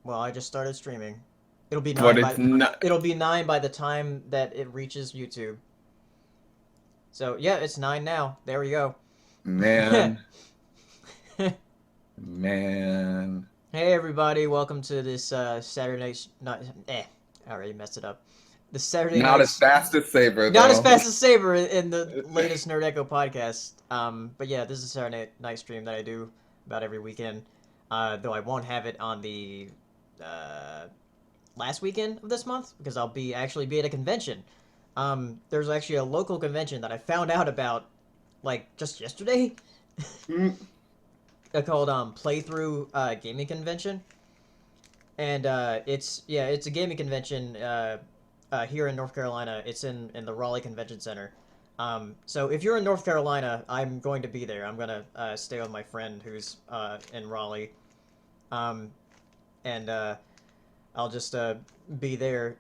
Well, I just started streaming. It'll be But nine it's by not, it'll be 9 by the time that it reaches YouTube. So yeah, it's 9 now. There we go. man, man. Hey everybody, welcome to this Saturday night. Not I already messed it up. The Saturday Not as nights, fast as Saber not as though. fast as Saber in the latest Nerd Echo podcast. But yeah, this is a Saturday night stream that I do about every weekend. Though I won't have it on the uh, last weekend of this month because I'll be at a convention. There's actually a local convention that I found out about like just yesterday. Called Playthrough Gaming Convention, and it's a gaming convention here in North Carolina. It's in the Raleigh Convention Center. So if you're in North Carolina, I'm going to be there. I'm gonna stay with my friend who's in Raleigh, um, and I'll just be there.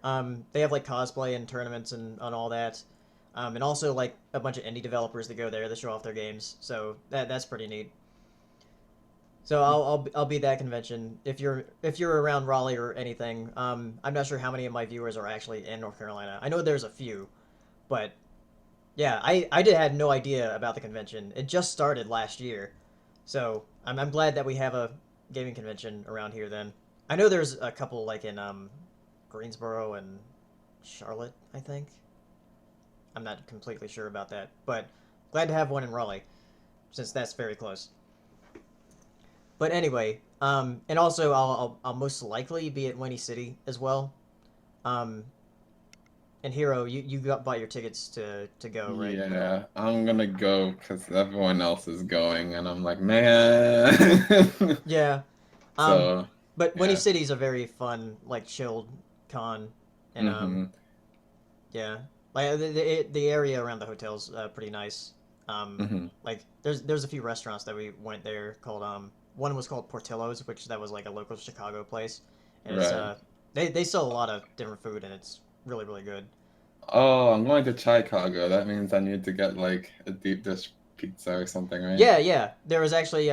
They have like cosplay and tournaments and all that, and also like a bunch of indie developers that go there to show off their games. So that's pretty neat. So I'll be at that convention if you're around Raleigh or anything. I'm not sure how many of my viewers are actually in North Carolina. I know there's a few, but yeah, I had no idea about the convention. It just started last year, so I'm glad that we have a gaming convention around here. Then I know there's a couple like in Greensboro and Charlotte. I think I'm not completely sure about that, but glad to have one in Raleigh since that's very close. But anyway, and also I'll most likely be at Winnie City as well. Um, and Hero, you got bought your tickets to go, right? Yeah, I'm gonna go because everyone else is going, and I'm like, man. Yeah. Um, So, but Winnie yeah. City's a very fun, like chilled con, and hmm yeah, like the area around the hotel's pretty nice. hmm Like there's a few restaurants that we went there called one was called Portillo's, which that was like a local Chicago place, and it's Right. they sell a lot of different food and it's really good. Oh, I'm going to Chicago. That means I need to get like a deep dish pizza or something, right? Yeah. There was actually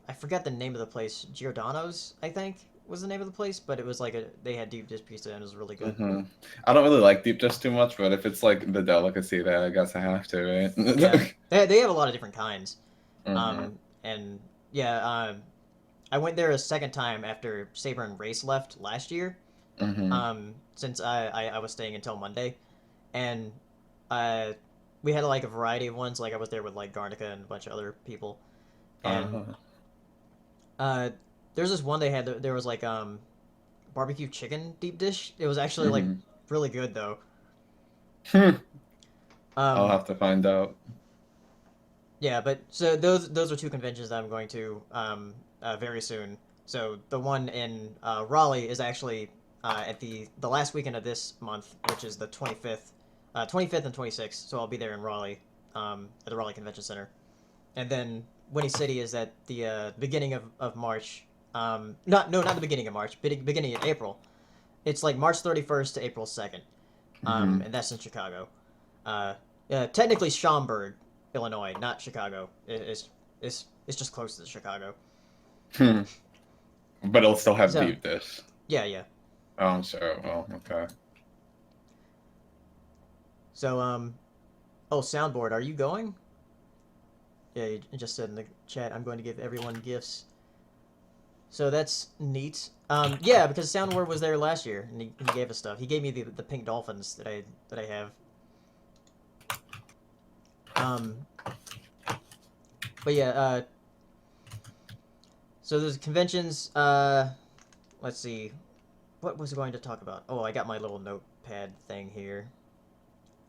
I forgot the name of the place. Giordano's, I think, was the name of the place, but it was like they had deep dish pizza and it was really good. hmm I don't really like deep dish too much, but if it's like the delicacy there, I guess I have to, Yeah, right? they have a lot of different kinds. hmm And yeah, I went there a second time after Saber and Race left last year. hmm Since I was staying until Monday, and uh, we had like a variety of ones. Like I was there with like Garnica and a bunch of other people, and Uh-huh. uh, there's this one they had. There was like barbecue chicken deep dish. It was actually like hmm really good though. I'll Um, have to find out. yeah, but so those are two conventions that I'm going to very soon. So the one in Raleigh is actually at the last weekend of this month, which is the 25th and 26th. So I'll be there in Raleigh, at the Raleigh Convention Center, and then Winnie City is at the beginning of March. Not the beginning of March, beginning of April. It's like March 31st to April 2nd, hmm and that's in Chicago. Uh, Technically Schaumburg, Illinois, not Chicago. It's just close to Chicago. But it'll still have So deep dish. yeah. Oh, I'm sure. Well, okay. So oh, soundboard, are you going? Yeah, you just said in the chat, I'm going to give everyone gifts. So that's neat. Yeah, because soundboard was there last year and he gave us stuff. He gave me the pink dolphins that I have. Um, but yeah, so there's conventions. Let's see, what was I going to talk about? Oh, I got my little notepad thing here.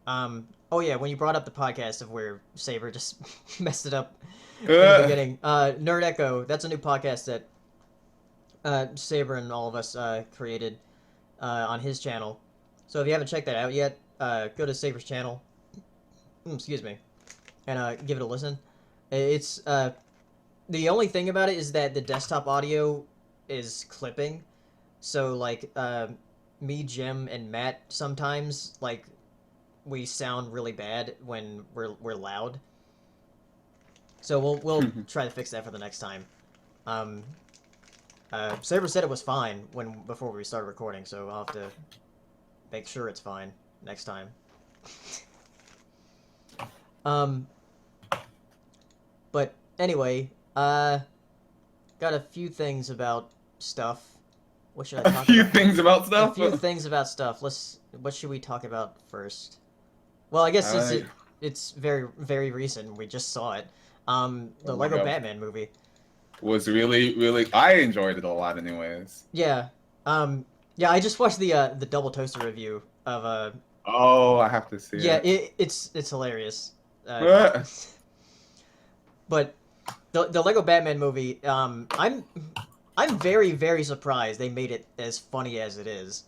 Oh yeah, when you brought up the podcast of where Saber just messed it up in the Uh, beginning, Nerd Echo, that's a new podcast that Saber and all of us created on his channel. So if you haven't checked that out yet, go to Saber's channel. Excuse me, and give it a listen. It's the only thing about it is that the desktop audio is clipping, so like me, Jim, and Matt sometimes like we sound really bad when we're loud. So we'll try to fix that for the next time. Um, Saber said it was fine before we started recording, so I'll have to make sure it's fine next time. Um, but anyway, got a few things about stuff. What should I A talk few about? things about A stuff. few things about stuff. What should we talk about first? Well, I guess Uh, it's very very recent. We just saw it. oh The my Lego god, Batman movie. was really. I enjoyed it a lot, anyways. Yeah. Yeah, I just watched the double toaster review of Oh, I have to see yeah, it. it's hilarious. Uh Uh, but the Lego Batman movie, I'm very very surprised they made it as funny as it is.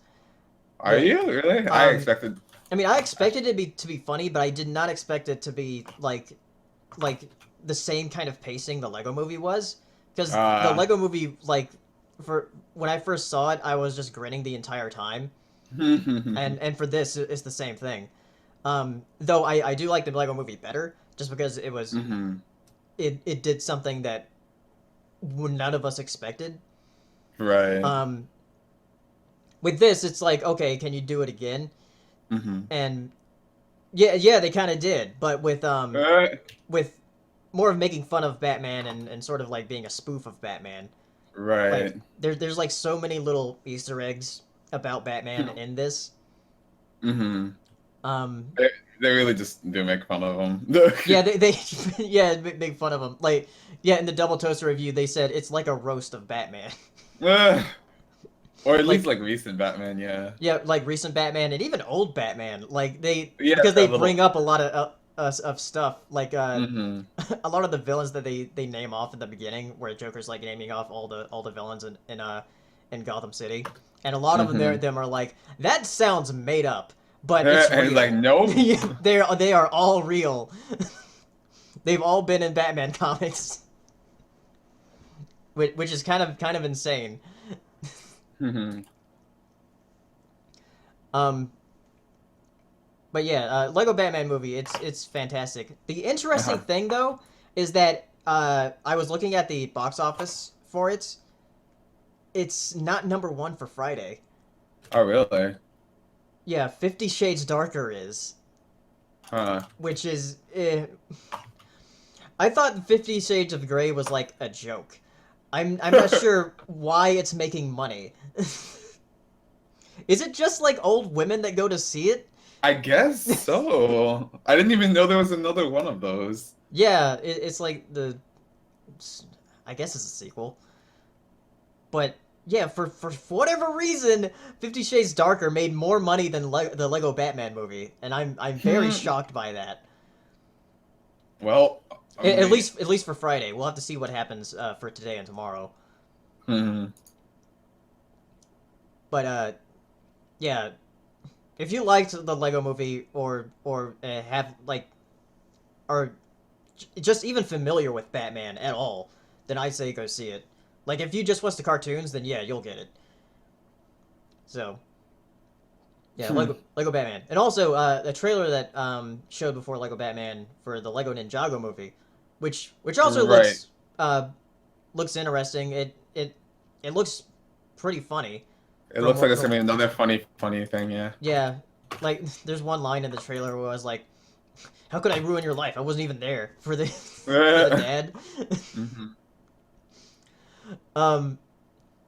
Are The you really? I um expected. I mean, I expected it to be funny, but I did not expect it to be like the same kind of pacing the Lego movie was, because the Uh, Lego movie, like, for when I first saw it, I was just grinning the entire time, and for this, it's the same thing. Though I do like the Lego movie better, just because hmm it did something that none of us expected. Right. Um, with this, it's like, okay, can you do it again? hmm And yeah, they kind of did, but Uh, with more of making fun of Batman and sort of like being a spoof of Batman. Like right. there's like so many little Easter eggs about Batman in this. hmm Um, They, they really just do make fun of him. yeah, they yeah make fun of him. Like yeah, in the Double Toaster review, they said it's like a roast of Batman. Uh, or at least Like like recent Batman, yeah. yeah, like recent Batman and even old Batman. Like they Yeah, because they that little. bring up a lot of stuff like hmm a lot of the villains that they name off at the beginning, where Joker's like naming off all the villains in Gotham City, and a lot of hmm them are like that sounds made up, but it's And he's like, real. nope. They are all real. They've all been in Batman comics, which is kind of insane. hmm Um, but yeah, Lego Batman movie, it's fantastic. The interesting Uh-huh. thing though is that I was looking at the box office for it. It's not number one for Friday. Oh, really? Yeah, 50 Shades Darker is, Huh. which is. I thought 50 Shades of Grey was like a joke. I'm not sure why it's making money. Is it just like old women that go to see it? I guess so. I didn't even know there was another one of those. Yeah, it's like I guess it's a sequel. But yeah, for whatever reason, 50 Shades Darker made more money than the Lego Batman movie, and I'm very Hmm. shocked by that. Well, I mean, At least for Friday. We'll have to see what happens for today and tomorrow. hmm. But yeah, if you liked the Lego movie or have like are just even familiar with Batman at all, then I say go see it. Like if you just watch the cartoons, then yeah, you'll get it. So yeah, Hmm. Lego Batman, and also a trailer that showed before Lego Batman for the Lego Ninjago movie, which also Right. looks interesting. It looks pretty funny It looks like it's from gonna be another funny thing, yeah. yeah. Like there's one line in the trailer where I was like, "How could I ruin your life? I wasn't even there for the for the dad." hmm um,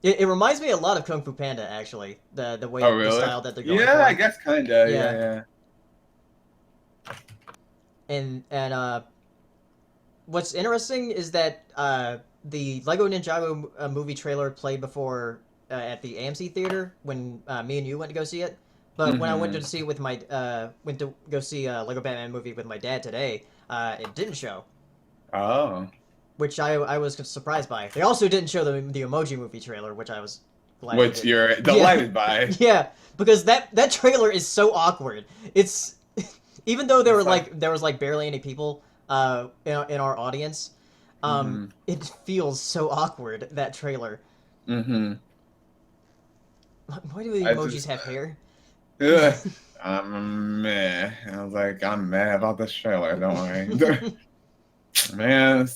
it reminds me a lot of Kung Fu Panda actually. The Oh, way the really? style that they're going Yeah, I for. guess kinda. Yeah, Yeah, and what's interesting is that the Lego Ninjago movie trailer played before at the AMC theater when me and you went to go see it. yeah. But when I went to see it with my went to go see Lego Batman movie with my dad today, it didn't show, Oh. which I was surprised by. They also didn't show the Emoji movie trailer, which I was glad they Which didn't. you're Yeah, delighted by. yeah, because that trailer is so awkward. It's even though It's like, there was like barely any people in our audience, mm-hmm, it feels so awkward, that trailer. mm-hmm. Why do the I emojis just, have hair? ugh, I'm meh. I was like, I'm mad about this trailer. Don't worry. Man,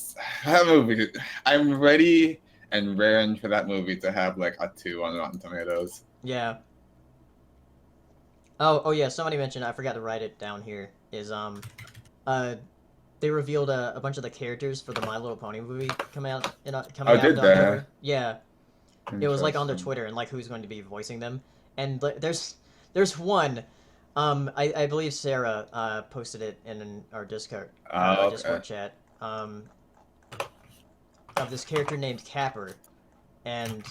that movie. I'm ready. and raring for that movie to have like a 2 on Rotten Tomatoes. Yeah. Oh yeah. Somebody mentioned, I forgot to write it down here. Is uh they revealed a bunch of the characters for the My Little Pony movie Oh, coming out in did they? October. Yeah, it was like on their Interesting. Twitter and like who's going to be voicing them. And there's one, I believe Sarah posted it in our Oh, Discord okay. chat, of this character named Capper, and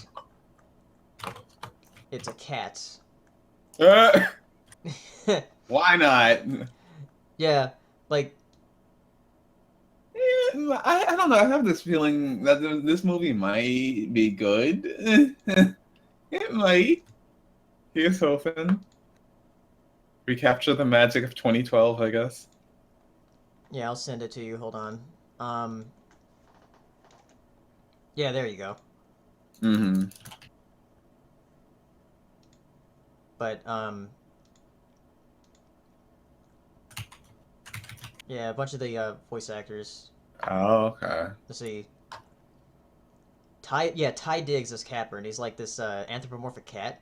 it's a cat. Why not? Yeah, like I don't know. I have this feeling that this movie might be good. It might. Here's hoping. Recapture the magic of 2012, I guess. yeah, I'll send it to you. Hold on. Um, yeah, there you go. Hmm. But yeah, a bunch of the voice actors. Oh, okay. Let's see. Ty Diggs is Capper, and he's like this anthropomorphic cat.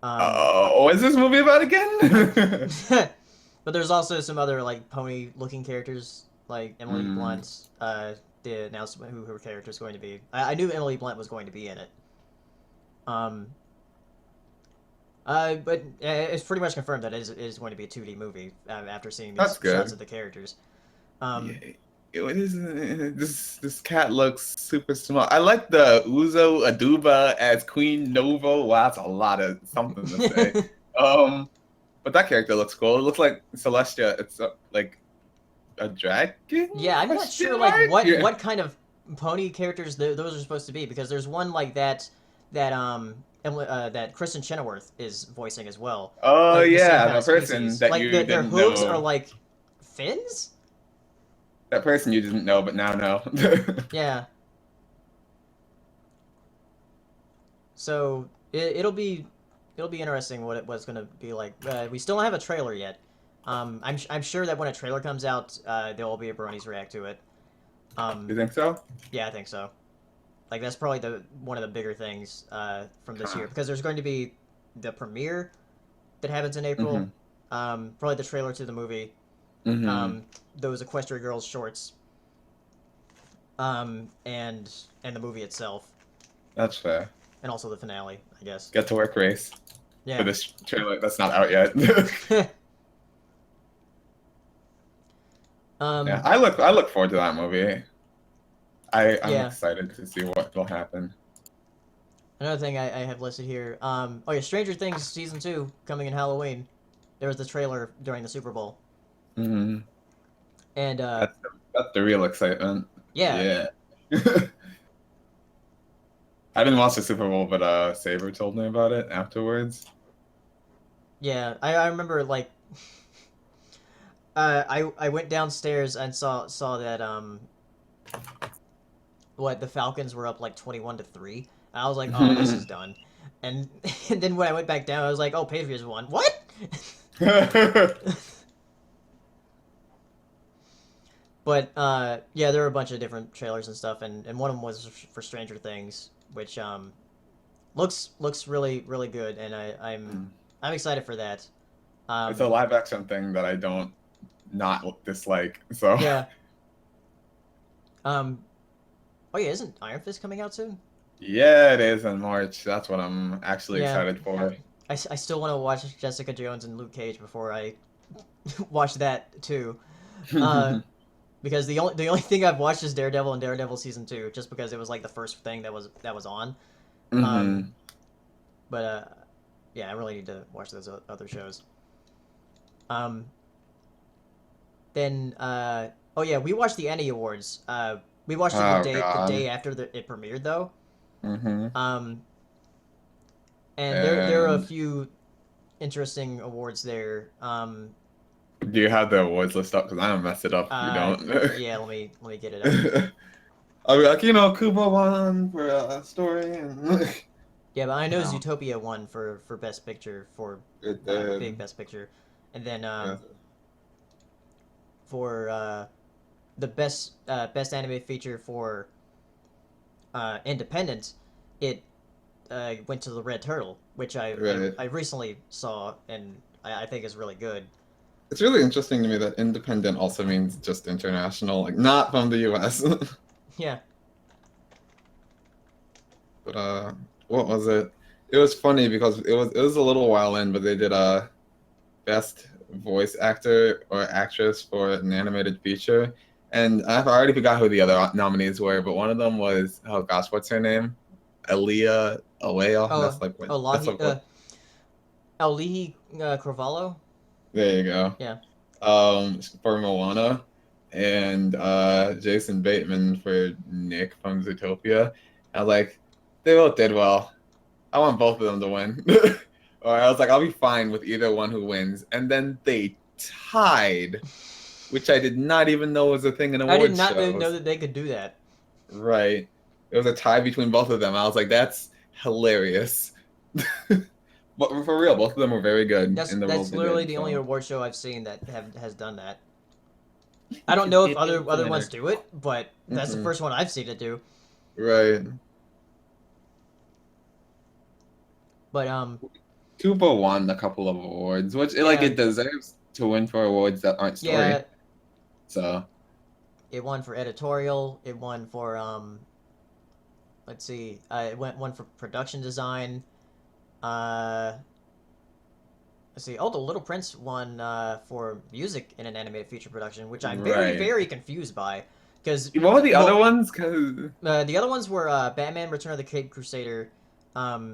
Um, Oh, what is this movie about again? but there's also some other like pony-looking characters, like Emily Mm, Blunt. They announced who her character is going to be. I knew Emily Blunt was going to be in it. Um, but it's pretty much confirmed that it is going to be a 2D movie after seeing that's these shots of good. the characters. Yeah, Um, it is. This cat looks super small. I like the Uzo Aduba as Queen Novo. Wow, that's a lot of something to say. Um, but that character looks cool. It looks like Celestia. It's like a dragon? yeah, I'm not Question sure like mark? Yeah. what kind of pony characters those are supposed to be, because there's one like that Kristen Chenoweth is voicing as well, Oh like the same yeah, kind the of person species. that Like you their didn't hooves are know. like fins. That person you didn't know, but now know. Yeah, so it'll be interesting what it was gonna be like. We still don't have a trailer yet. I'm sure that when a trailer comes out, there will be a Bronies react to it. You Um, think so? yeah, I think so. Like that's probably the one of the bigger things from this Huh. year, because there's going to be the premiere that happens in Mm-hmm. April. Probably the trailer to the movie. Mm-hmm. Those Equestria Girls shorts. And the movie itself, That's fair. and also the finale, I guess. Get to work race for Yeah. this trailer that's not out yet. Yeah, um. I look forward to that movie. I'm Yeah. excited to see what will happen. Another thing I have listed here. Oh yeah, Stranger Things season 2 coming in Halloween. There was the trailer during the Super Bowl, Hmm. and That's the real excitement. yeah, Yeah. I didn't watch the Super Bowl, but Saber told me about it afterwards. yeah. I remember like I went downstairs and saw that what the Falcons were up like 21-3. I was like, oh, this is done. And, and then when I went back down, I was like, oh, Patriots won. What? But yeah, there were a bunch of different trailers and stuff, and one of them was for Stranger Things, which looks really good, and I'm excited for that. It's a Um, live action thing that I don't not dislike. So yeah. Um, oh yeah, isn't Iron Fist coming out soon? yeah, it is in March. That's what I'm actually Yeah. excited for. I still want to watch Jessica Jones and Luke Cage before I watch that too. Uh, because the only thing I've watched is Daredevil and Daredevil season 2, just because it was like the first thing that was on. Um, Hmm. but yeah, I really need to watch those other shows. Um, then oh yeah, we watched the Annie Awards. We watched it Oh the God. day after it premiered though. Hmm. Um, and there are a And few interesting awards there. do you have the awards list up? Because I don't mess it up if you don't. Yeah, let me get it up. I'll be like, Kubo won for a story, and Yeah, but I know no, Zootopia won for Best Picture for it big did. Best Picture, and then Yeah. for the best anime feature for independent, it went to the Red Turtle, which Right. I recently saw and I think is really good. It's really interesting to me that independent also means just international, like not from the US. Yeah. But what was it? It was funny because it was a little while in, but they did a best voice actor or actress for an animated feature, and I've already forgot who the other nominees were, but one of them was, oh gosh, what's her name? Alea. Oh, That's Elahi, like what. Elihi Carvalho. There you go. Yeah. For Moana, and Jason Bateman for Nick from Zootopia. I was like, they both did well. I want both of them to win. Or I was like, I'll be fine with either one who wins. And then they tied, which I did not even know was a thing in I did award not know shows. that they could do that. Right. It was a tie between both of them. I was like, that's hilarious. But for real, both of them were very good in the roles That's they literally did. the only So award show I've seen that has done that. I don't know if it is the other ones winner. do it, but that's the Hmm. first one I've seen it do. Right. But Tuba won a couple of awards, which like yeah, it deserves to win for awards that aren't yeah, story. So it won for editorial. It won for let's see, it went one for production design. Uh, let's see. Oh, The Little Prince won for music in an animated feature production, which I'm right. very confused by, because What were the other ones? Cause the other ones were Batman: Return of the Cape Crusader,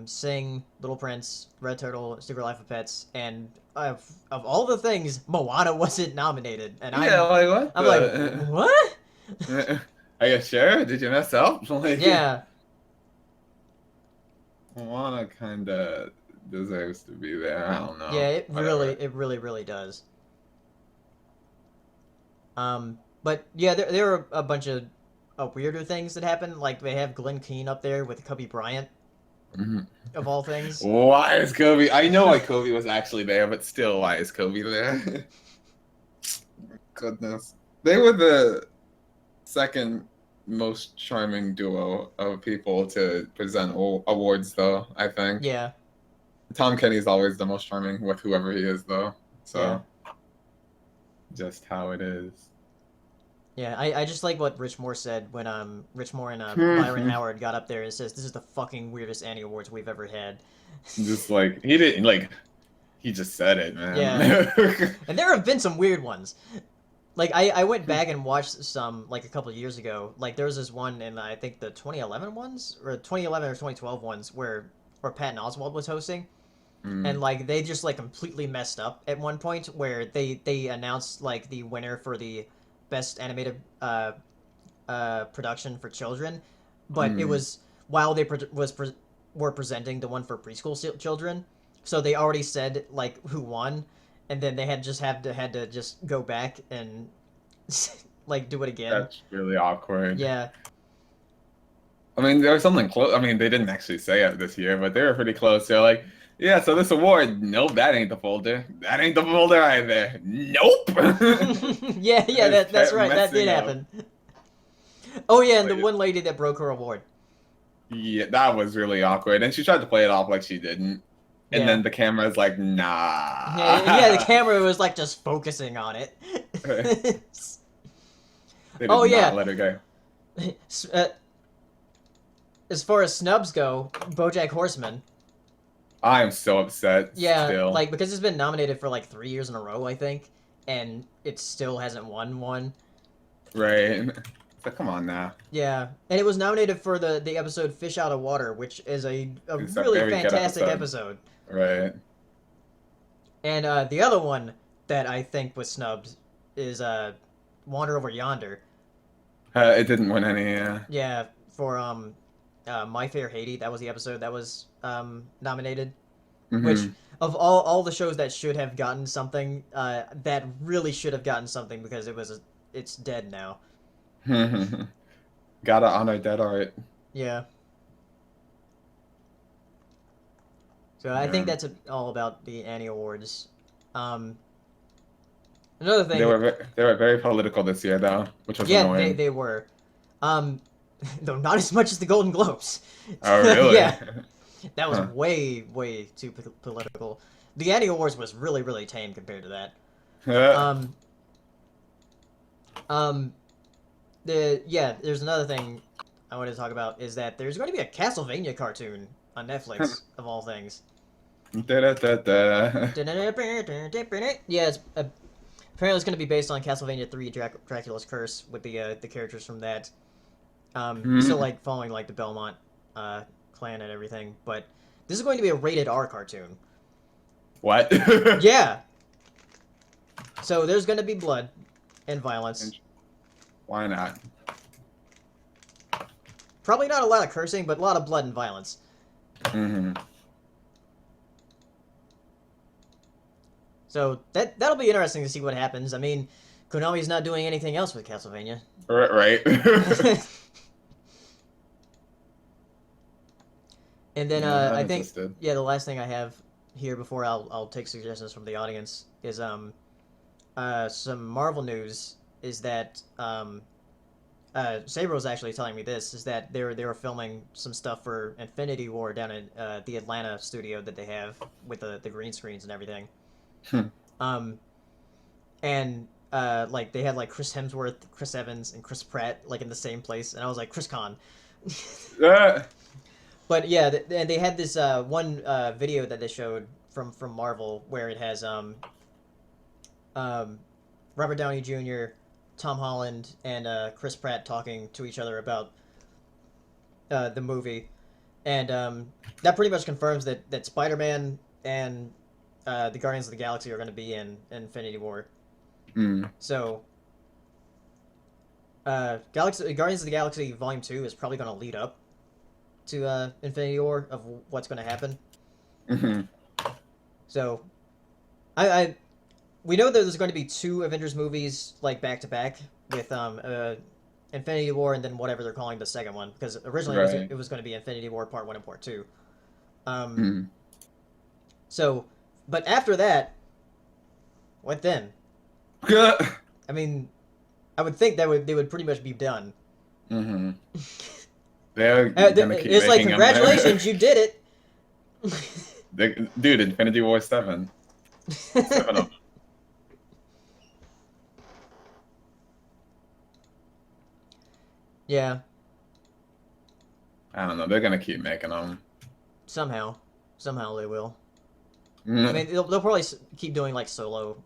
Sing, Little Prince, Red Turtle, Secret Life of Pets, and of all the things, Moana wasn't nominated, and yeah, like what I'm like, the? what? Are you sure? Did you mess up? Like Yeah, Moana kind of deserves to be there. I don't know. yeah, Whatever. it really does. But yeah, there are a bunch of weirder things that happen. Like they have Glenn Keane up there with Kobe Bryant, Mhm. of all things. Why is Kobe? I know why Kobe was actually there, but still, why is Kobe there? Goodness, they were the second most charming duo of people to present awards, though. I think Yeah, Tom Kenny's always the most charming with whoever he is, though. yeah. So just how it is. Yeah, I just like what Rich Moore said when Rich Moore and Byron Just Howard got up there and says this is the fucking weirdest Annie Awards we've ever had. like he didn't like he just said it, Yeah, man. and there have been some weird ones. Like I went back and watched some like a couple of years ago. Like there was this one in I think the 2011 ones or 2011 or 2012 ones where Patton Oswalt was hosting, and Mm, like they just like completely messed up at one point where they announced like the winner for the best animated production for children, but it mm. was while they were presenting the one for preschool children, so they already said like who won, and then they had to just go back and like do it again. That's really awkward. Yeah, I mean, there was something close. I mean, they didn't actually say it this year, but they were pretty close. They're like, yeah, so this award, nope, that ain't the folder. That ain't the folder either. Nope. yeah, I just that's kept right. That did messing up. happen. Oh yeah, and the Like, one lady that broke her award. yeah, that was really awkward. And she tried to play it off like she didn't. And Yeah. then the camera's like, Yeah, the nah. camera was like just focusing on it. They Oh did not yeah, let her go. uh, as far as snubs go, BoJack Horseman. I am so upset Yeah, still. like because it's been nominated for like 3 years in a row, I think, and it still hasn't won one. Right. So come on now. Yeah, and it was nominated for the episode "Fish Out of Water," which is a It's a really very good fantastic episode. episode. Right. And the other one that I think was snubbed is "Wander Over Yonder." It didn't win any. Yeah, for My Fair Haiti. That was the episode that was nominated. Which Hmm. of all the shows that should have gotten something, that really should have gotten something because it's dead now. Gotta honor dead art. Yeah. So I think Yeah. that's all about the Annie Awards. Um, another They thing, were they were very political this year though, which was yeah, annoying. they were. Um, Though not as much as the Golden Globes. Oh, really? Yeah, that was Huh. way too political. The Annie Awards was really tame compared to that. Uh, Um, um, there's another thing I wanted to talk about is that there's going to be a Castlevania cartoon on Netflix of all things. da-da-da-da. Yeah, apparently it's going to be based on Castlevania 3 Dracula's Curse with the characters from that. Still Hmm. like following like the Belmont clan and everything, but this is going to be a rated R cartoon. What? Yeah, so there's going to be blood and violence. Why not? Probably not a lot of cursing, but a lot of blood and violence. Hmm. So that'll be interesting to see what happens. I mean, Konami's not doing anything else with Castlevania. Right. And then Yeah, I'm I think interested. yeah, the last thing I have here before I'll take suggestions from the audience is some Marvel news is that Saber was actually telling me this is that they were filming some stuff for Infinity War down in the Atlanta studio that they have with the green screens and everything. Hmm. Um, and like they had like Chris Hemsworth, Chris Evans, and Chris Pratt like in the same place, and I was like Chris Con. Uh, But yeah, and they had this one video that they showed from Marvel where it has um, Robert Downey Jr., Tom Holland, and Chris Pratt talking to each other about the movie, and that pretty much confirms that Spider-Man and the Guardians of the Galaxy are going to be in Infinity War. mm. So, Guardians of the Galaxy Volume 2 is probably going to lead up to Infinity War of what's going to happen. Hmm. So, I we know that there's going to be two Avengers movies like back to back with Infinity War and then whatever they're calling the second one because originally Right. it was going to be Infinity War Part 1 and Part 2. Um, Mm. so, but after that, what then? Hmm. I mean, I would think that they would pretty much be done. They're gonna keep It's like making them. congratulations, you did it. Dude, Infinity War 7. 7 of Yeah, I don't know. They're gonna keep making them. somehow, somehow they will. I Mm-hmm. mean, they'll probably keep doing like solo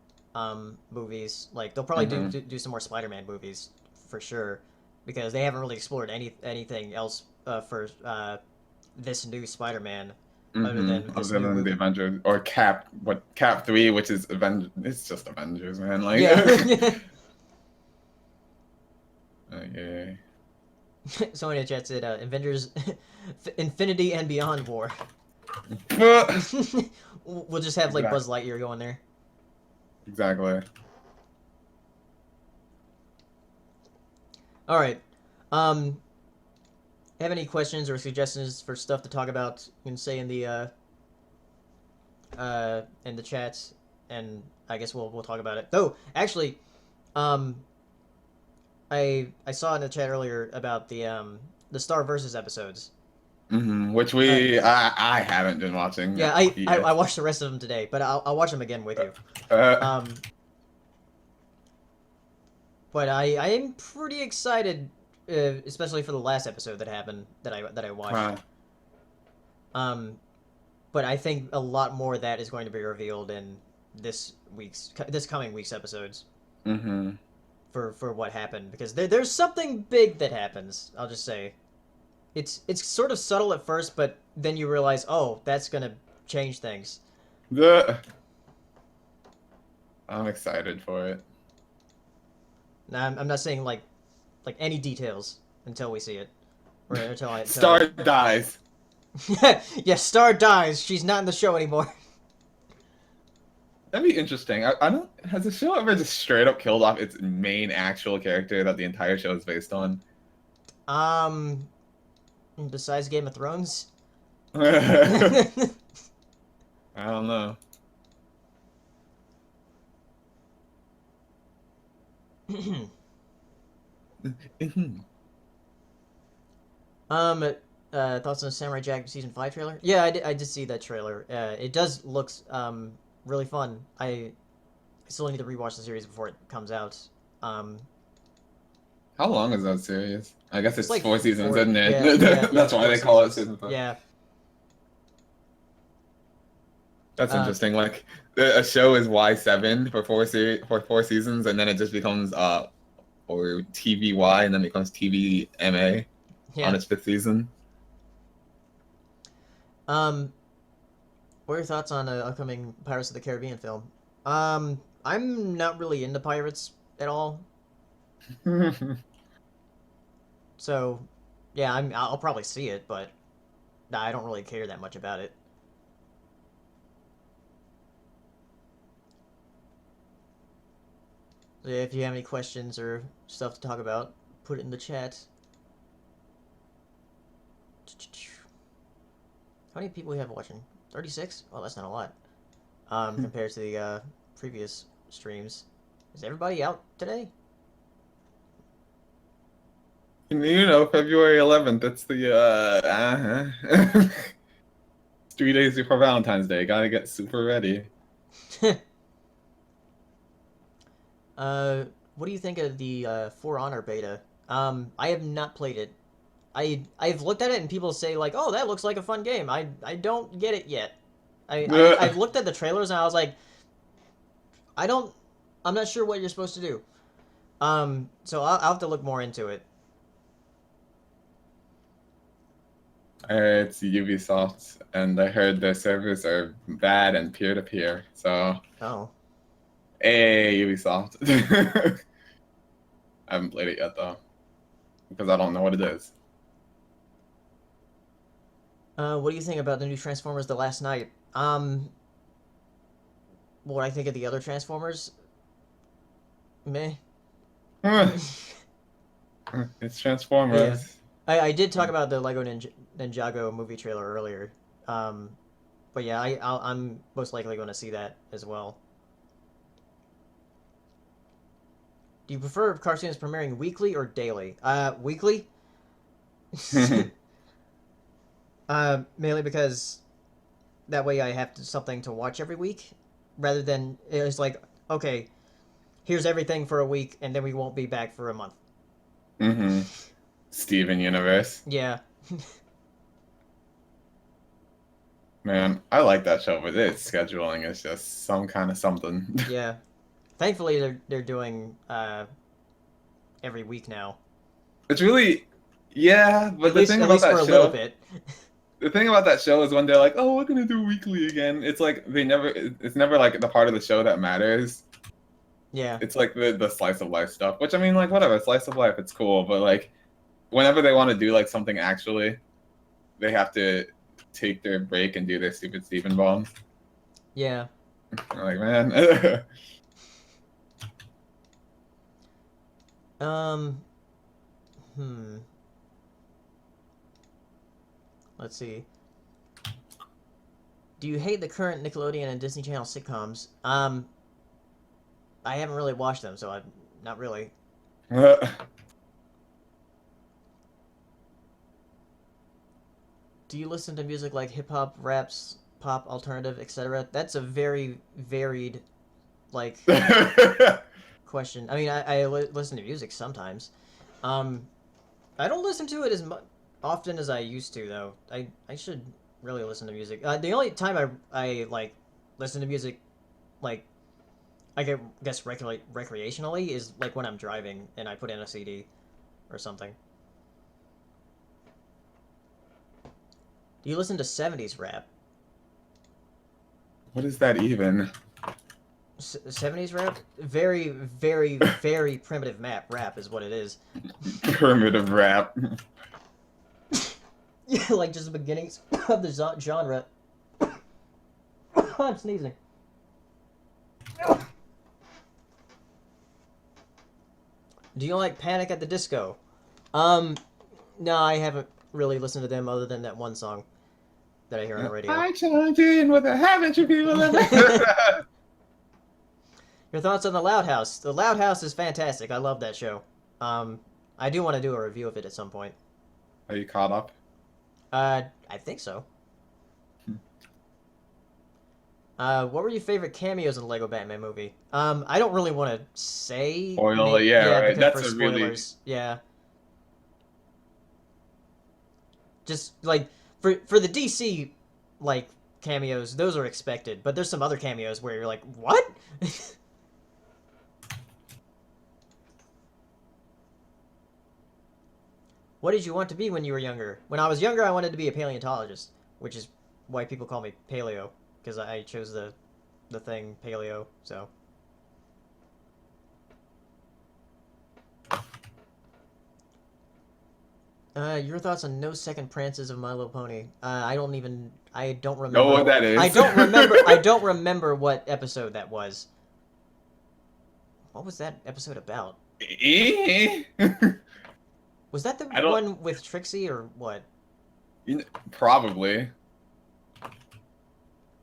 movies. Like they'll probably do some more Spider-Man movies for sure, because they haven't really explored anything else for this new Spider-Man other than this Other new than the movie. Avengers or Cap, what Cap 3, which is Avengers. It's just Avengers, man. Like, Yeah. okay. Someone in the chat said Avengers, Infinity and Beyond War. We'll just have like Buzz Exactly. Lightyear going there. Exactly. All right. Um, have any questions or suggestions for stuff to talk about? You can say in the chats, and I guess we'll talk about it. Though actually, um, I saw in the chat earlier about the Star versus episodes. Which Uh, I haven't been watching yeah, I yet. watched the rest of them today, but I'll watch them again with you. Uh, Um, but I am pretty excited, especially for the last episode that happened that I watched. uh, Um, but I think a lot more of that is going to be revealed in this coming week's episodes mm-hmm. for what happened because there's something big that happens. I'll just say it's sort of subtle at first, but then you realize, oh, that's gonna change things. The I'm excited for it. Now, I'm not saying like any details until we see it, or until I until Star dies. yeah, Star dies. She's not in the show anymore. That'd be interesting. I don't. Has the show ever just straight up killed off its main actual character that the entire show is based on? um, besides Game of Thrones. I don't know. Thoughts on the Samurai Jack season 5 trailer? Yeah, I did see that trailer. It does looks really fun. I still need to rewatch the series before it comes out. Um, How long is that series? I guess it's it's like 4 seasons, four. isn't Yeah, yeah, it? yeah. That's It's why four they call it seasons. season 5. Yeah. That's Uh, interesting. Like a show is Y7 for 4 seasons, and then it just becomes or TVY, and then becomes TVMA on yeah. its 5th season. Um, what are your thoughts on upcoming Pirates of the Caribbean film? I'm not really into pirates at all, so yeah, I'll probably see it, but nah, I don't really care that much about it. So yeah, if you have any questions or stuff to talk about, put it in the chat. How many people we have watching? 36? Well, that's not a lot. Compared to the previous streams. Is everybody out today? February 11th. That's the it's 3 days before Valentine's Day. Gotta get super ready. uh, what do you think of the For Honor beta? I have not played it. I've looked at it and people say like, "Oh, that looks like a fun game." I don't get it yet. I've looked at the trailers and I was like, I don't. I'm not sure what you're supposed to do. So I'll have to look more into it. It's Ubisoft, and I heard their servers are bad and peer to peer. So, Oh. hey, Ubisoft. I haven't played it yet though, because I don't know what it is. What do you think about the new Transformers: The Last Night? What I think of the other Transformers? Meh. It's Yeah. Transformers. I did talk about the Lego Ninjago movie trailer earlier. Um, but yeah, I'm most likely going to see that as well. Do you prefer cartoons premiering weekly or daily? Weekly. Mainly because that way I have something to watch every week, rather than it's like, okay, here's everything for a week, and then we won't be back for a month. Mm-hmm. Steven Universe. Yeah, Man, I like that show, but its scheduling is just some kind of something. yeah. Thankfully, they're doing every week now, It's really, yeah, but the thing at about least for that a little show, bit. the thing about that show is when they're like, "Oh, we're gonna do weekly again." It's like it's never like the part of the show that matters. Yeah, It's like the slice of life stuff, which I mean, like whatever, slice of life, it's cool. But like, whenever they want to do like something actually, they have to take their break and do their stupid Steven bombs. yeah. I'm like, man. Um, hmm. Let's see. Do you hate the current Nickelodeon and Disney Channel sitcoms? I haven't really watched them, so I'm not really. Do you listen to music like hip hop, raps, pop, alternative, etc.? That's a very varied, like, question. I mean, listen to music sometimes. Um, I don't listen to it as often as I used to, though. I should really listen to music. The only time I like listen to music, like guess recreationally, is like when I'm driving and I put in a CD or something. Do you listen to 70s rap? What is that even? 70s rap? Very, very, very primitive rap is what it is. Primitive rap. Yeah, like just the beginnings of the genre. I'm sneezing. Do you like Panic at the Disco? Um, no, I haven't really listened to them other than that one song that I hear on the radio. I chimed in with a haven't you people ever? Your thoughts on The Loud House? The Loud House is fantastic. I love that show. Um, I do want to do a review of it at some point. Are you caught up? I think so. Hmm. What were your favorite cameos in the Lego Batman movie? I don't really want to say, Spoiler, yeah, yeah, right. because for That's a really spoilers, yeah. Just like for the DC like cameos, those are expected, but there's some other cameos where you're like, what? What did you want to be when you were younger? When I was younger, I wanted to be a paleontologist, which is why people call me Paleo, because I chose the thing paleo. So, your thoughts on No Second Prances of My Little Pony? I don't know remember. what that I is. don't remember. I don't remember what episode that was. What was that episode about? Was that the I don't. one with Trixie or what? You kn- Probably.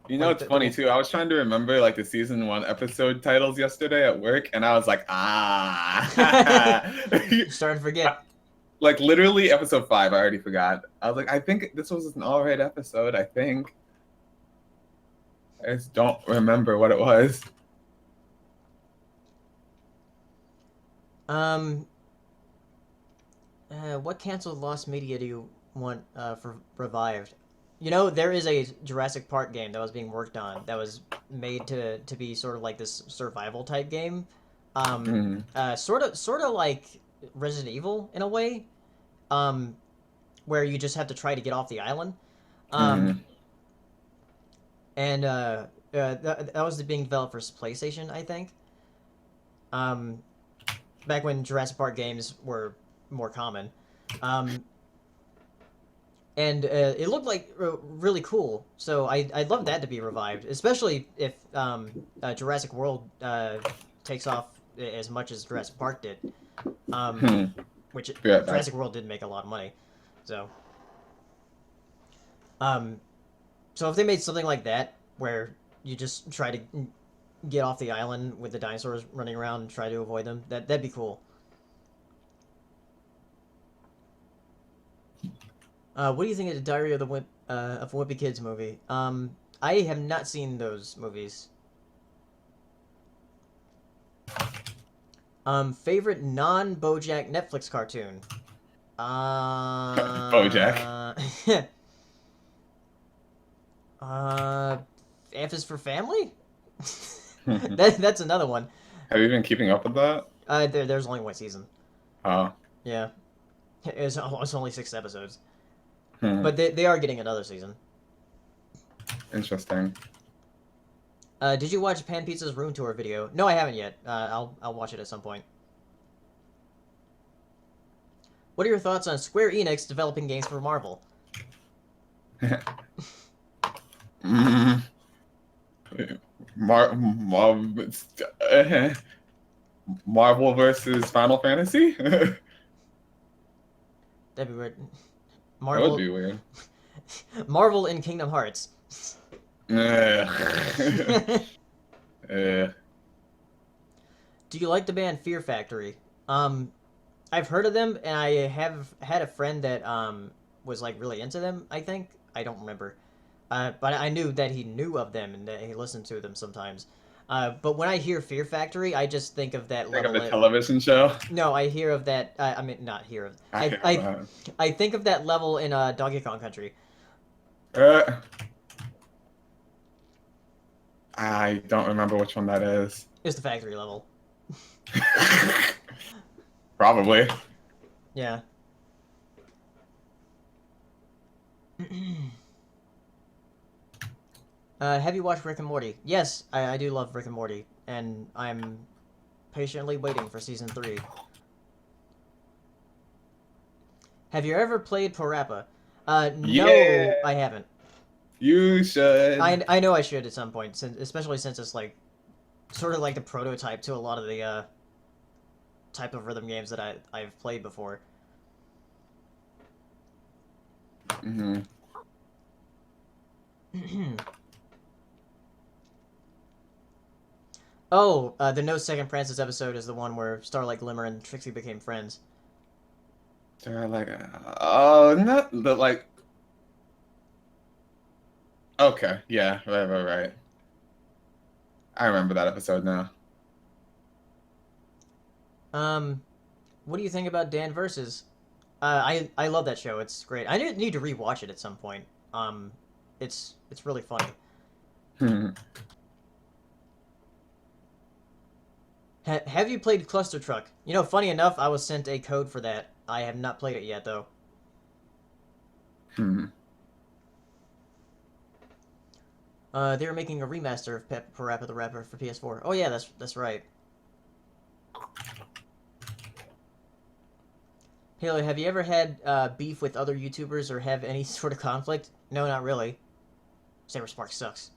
You know, Like it's funny the too. I was trying to remember like the season one episode titles yesterday at work, and I was like, ah. You're starting to forget. Like literally episode five, I already forgot. I was like, I think this was an all right episode. I think I just don't remember what it was. Um, what canceled lost media do you want for revived? You know, there is a Jurassic Park game that was being worked on that was made to be sort of like this survival type game. Mm, Sort of like Resident Evil in a way. Um, where you just have to try to get off the island. Um, mm, and that was being developed for PlayStation, I think. Um, back when Jurassic Park games were more common. Um, and it looked like really cool. So I'd love that to be revived, especially if Jurassic World takes off as much as Jurassic Park did, um, hmm. which Be right back. Jurassic World did make a lot of money. So um, so if they made something like that where you just try to get off the island with the dinosaurs running around and try to avoid them, that'd be cool. What do you think of the Diary of the Wimpy Kids movie? I have not seen those movies. Favorite non BoJack Netflix cartoon? BoJack. Uh, uh, F is for Family. Have That's another one. you been keeping up with that? There's only one season. Oh, Yeah, it's only 6 episodes, hmm. but they are getting another season. Interesting. Did you watch Pan Pizza's room tour video? No, I haven't yet. I'll watch it at some point. What are your thoughts on Square Enix developing games for Marvel? Mm. Uh, Marvel versus Final Fantasy? That That'd be weird. would Marvel, be weird. Marvel in Kingdom Hearts. Uh, uh, Do you like the band Fear Factory? I've heard of them, and I have had a friend that was like really into them. I think I don't remember, but I knew that he knew of them and that he listened to them sometimes. But when I hear Fear Factory, I just think of that think of level. the television show. No, I hear of that. I mean, not hear of. I I hear I that. I think of that level in Donkey Kong Country. Uh, I don't remember which one that is. It's the factory level. Probably. Yeah. Have you watched Rick and Morty? Yes, I do love Rick and Morty, and I'm patiently waiting for season 3. Have you ever played Parappa? Yeah, No, I haven't. you should. I know I should at some point, especially since it's like sort of like the prototype to a lot of the type of rhythm games that I've played before. Hmm. Oh, the No Second Francis episode is the one where Starlight Glimmer and Trixie became friends. They're like, oh, not the like. Okay, yeah, right. I remember that episode now. Um, what do you think about Dan versus? I love that show. It's great. I need to rewatch it at some point. Um, it's really funny. Have you played Cluster Truck? You know, funny enough, I was sent a code for that. I have not played it yet though. They're making a remaster of Parappa the Rapper for PS4. Oh yeah, that's right. Haley, have you ever had beef with other YouTubers or have any sort of conflict? No, not really. Saber Spark sucks.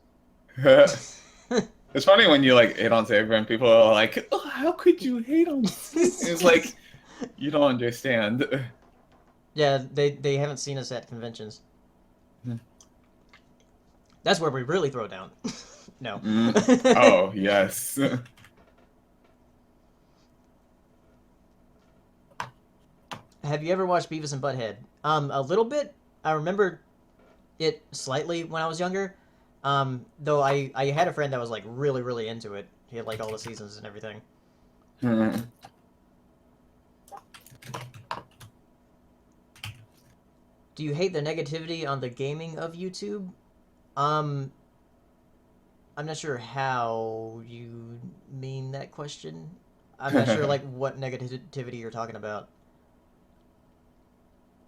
It's funny when you like hate on Saber and people are like, "Oh, how could you hate on Saber?" It's like you don't understand. Yeah, they haven't seen us at conventions. That's where we really throw down. No. Oh yes. Have you ever watched Beavis and Butthead? A little bit. I remember it slightly when I was younger. Though I had a friend that was like really into it. He had like all the seasons and everything. Do you hate the negativity on the gaming of YouTube? Um, I'm not sure how you mean that question. I'm not sure like what negativity you're talking about.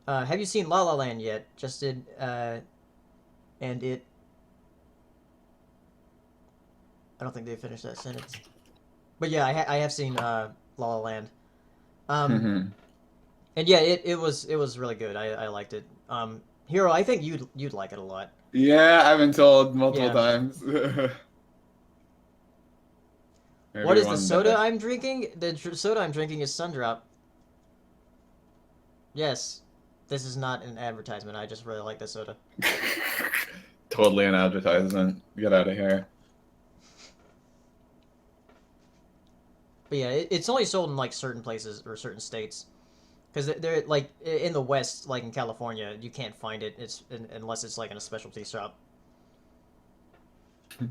Have you seen La La Land yet? Just did and it. I don't think they finished that sentence. But yeah, I have seen La La Land. Um, and yeah, it was really good. I liked it. Hero, I think you'd like it a lot. Yeah, I've been told multiple Yeah. times. What Maybe is the one soda day. I'm drinking? The soda I'm drinking is Sundrop. Yes, this is not an advertisement. I just really like this soda. Totally an advertisement. Get out of here. But yeah, it's only sold in like certain places or certain states because they're like in the West, like in California, you can't find it. Unless it's like in a specialty shop.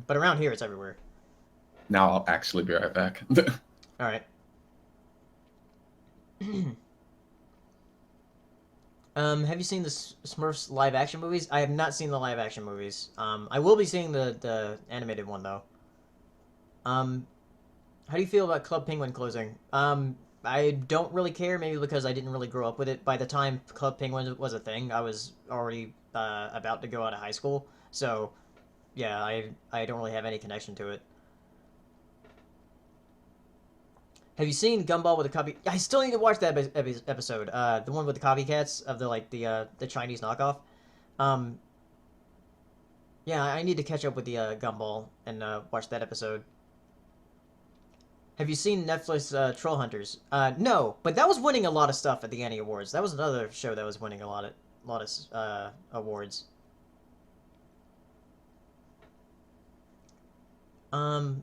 But around here, it's everywhere. Now I'll actually be right back. All right. Have you seen the Smurfs live action movies? I have not seen the live action movies. I will be seeing the animated one though. Um, how do you feel about Club Penguin closing? I don't really care, maybe because I didn't really grow up with it. By the time Club Penguin was a thing, I was already about to go out of high school. So, yeah, I don't really have any connection to it. Have you seen Gumball with the copy? I still need to watch that episode. The one with the copycats of the Chinese knockoff. Um, yeah, I need to catch up with the Gumball and watch that episode. Have you seen Netflix Troll Hunters? No, but that was winning a lot of stuff at the Annie Awards. That was another show that was winning a lot of awards. Um,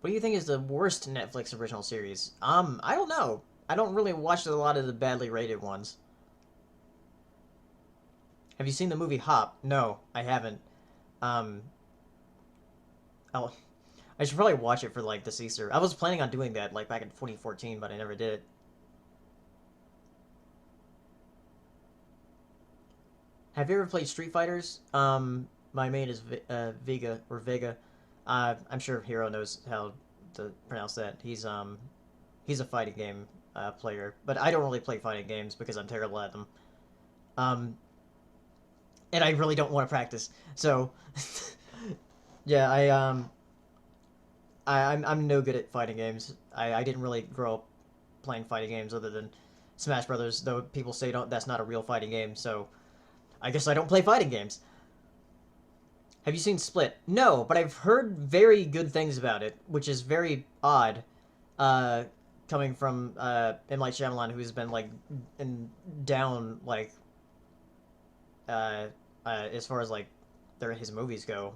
what do you think is the worst Netflix original series? I don't know. I don't really watch a lot of the badly rated ones. Have you seen the movie Hop? No, I haven't. Um, oh, I should probably watch it for like this Easter. I was planning on doing that like back in 2014, but I never did it. Have you ever played Street Fighters? My main is Vega or Vega. I'm sure Hero knows how to pronounce that. He's a fighting game player, but I don't really play fighting games because I'm terrible at them. Um, and I really don't want to practice. So, yeah, I'm no good at fighting games. I didn't really grow up playing fighting games other than Smash Brothers. Though people say don't that's not a real fighting game, so I guess I don't play fighting games. Have you seen Split? No, but I've heard very good things about it, which is very odd, uh, coming from M. Night Shyamalan, who's been like in down like uh, as far as like his movies go.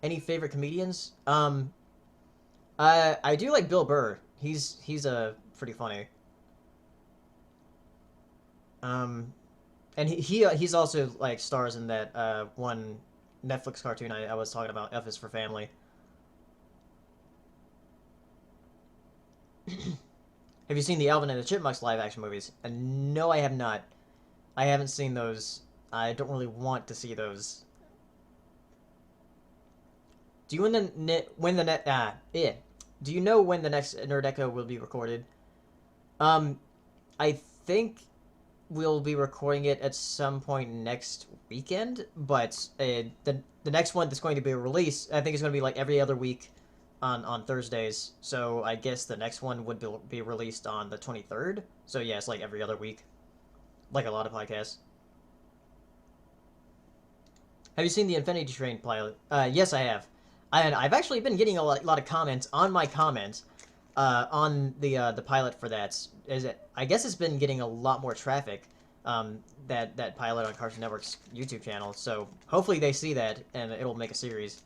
Any favorite comedians? I do like Bill Burr. He's pretty funny. Um, and he's also like stars in that one Netflix cartoon I was talking about, F is for Family. Have you seen the Alvin and the Chipmunks live action movies? No, I have not. I haven't seen those. I don't really want to see those. Do you when the net Do you know when the next Nerd Echo will be recorded? Um, I think we'll be recording it at some point next weekend, but the next one that's going to be released, I think it's going to be like every other week on Thursdays. So I guess the next one would be released on the 23rd. So yeah, it's like every other week, like a lot of podcasts. Have you seen the Infinity Train pilot? Yes, I have. I've actually been getting a lot of comments on my comments on the pilot for that. Is it? I guess it's been getting a lot more traffic. That pilot on Cartoon Network's YouTube channel. So hopefully they see that and it'll make a series.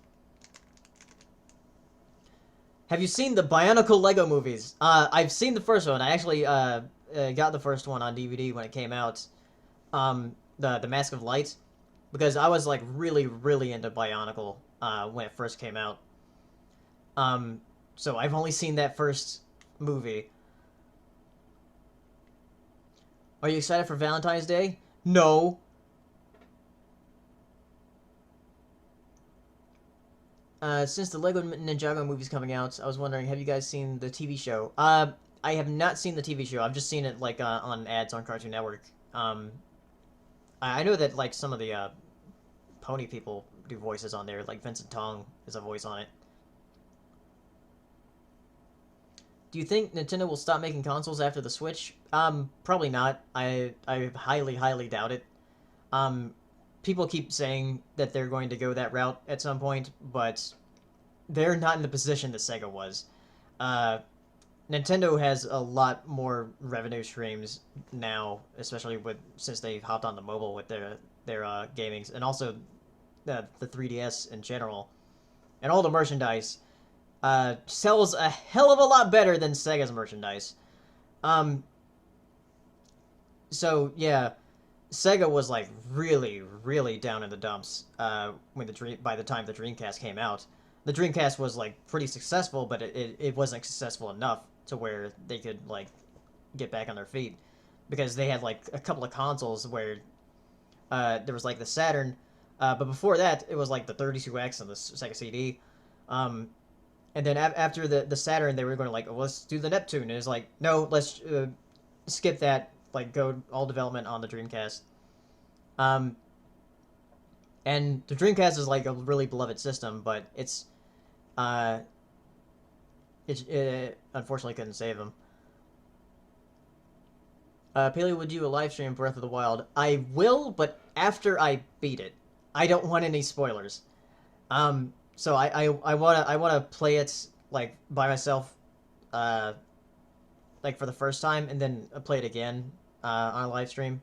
Have you seen the Bionicle Lego movies? I've seen the first one. I actually got the first one on DVD when it came out. The Mask of Light, because I was like really into Bionicle when it first came out. Um, so I've only seen that first movie. Are you excited for Valentine's Day? No. Since the Lego Ninjago movie's coming out, I was wondering, have you guys seen the TV show? I have not seen the TV show. I've just seen it like on ads on Cartoon Network. Um, I know that like some of the pony people do voices on there. Like Vincent Tong is a voice on it. Do you think Nintendo will stop making consoles after the Switch? Probably not. I highly doubt it. Um, People keep saying that they're going to go that route at some point, but they're not in the position that Sega was. Uh, Nintendo has a lot more revenue streams now, especially with since they've hopped on the mobile with their gamings, and also the 3DS in general, and all the merchandise sells a hell of a lot better than Sega's merchandise. Um, so yeah, Sega was like really down in the dumps when by the time the Dreamcast came out. The Dreamcast was like pretty successful, but it wasn't successful enough to where they could like get back on their feet because they had like a couple of consoles where there was like the Saturn, but before that it was like the 32X and the Sega CD. Um, and then after the Saturn, they were going to like, oh, let's do the Neptune. And it's like, no, let's skip that. Like, go all development on the Dreamcast. Um, and the Dreamcast is like a really beloved system, but uh, it unfortunately couldn't save them. Paley would do a live stream of Breath of the Wild. I will, but after I beat it. I don't want any spoilers. So I wanna play it like by myself, uh, like for the first time, and then play it again on a live stream.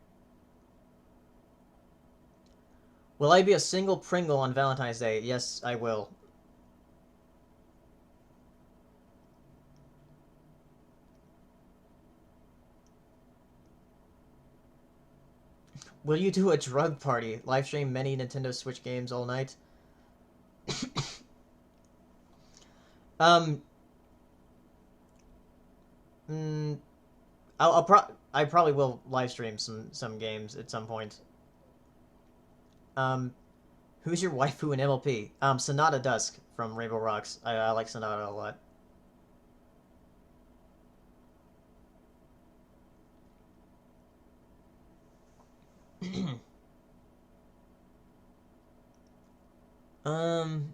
Will I be a single Pringle on Valentine's Day? Yes, I will. Will you do a drug party? Live stream many Nintendo Switch games all night? Um, mm, I probably will live stream some games at some point. Um, who's your waifu in MLP? Sonata Dusk from Rainbow Rocks. I like Sonata a lot. um,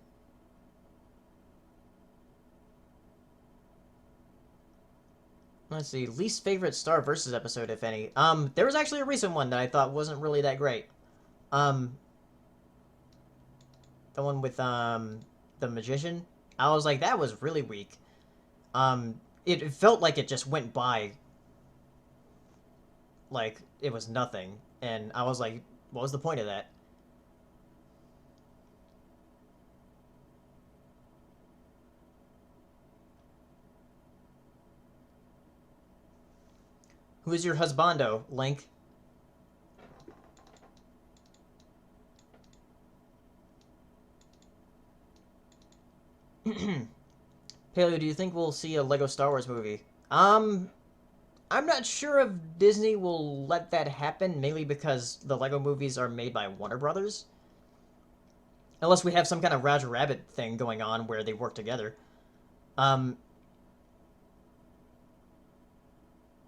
let's see. Least favorite Star Versus episode, if any. There was actually a recent one that I thought wasn't really that great. Um, the one with the magician. I was like, that was really weak. It felt like it just went by like it was nothing, and I was like, what was the point of that? Who's your husbando, Link? Paleo, do you think we'll see a Lego Star Wars movie? I'm not sure if Disney will let that happen, mainly because the Lego movies are made by Warner Brothers. Unless we have some kind of Roger Rabbit thing going on where they work together. Um,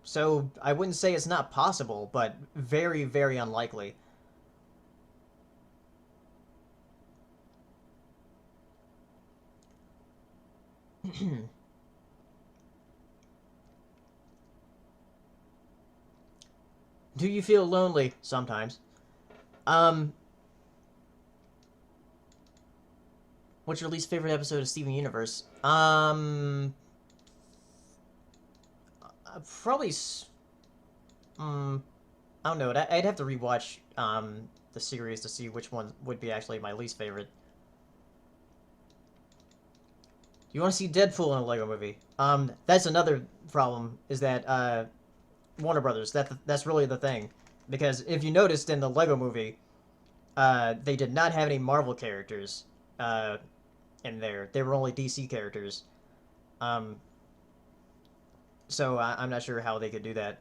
so I wouldn't say it's not possible, but very, very unlikely. Do you feel lonely? Sometimes. Um, what's your least favorite episode of Steven Universe? Probably. I don't know. I'd have to rewatch the series to see which one would be actually my least favorite. You want to see Deadpool in a Lego movie? That's another problem. Is that Warner Brothers? That's really the thing, because if you noticed in the Lego movie, they did not have any Marvel characters in there. They were only DC characters. Um, so I'm not sure how they could do that.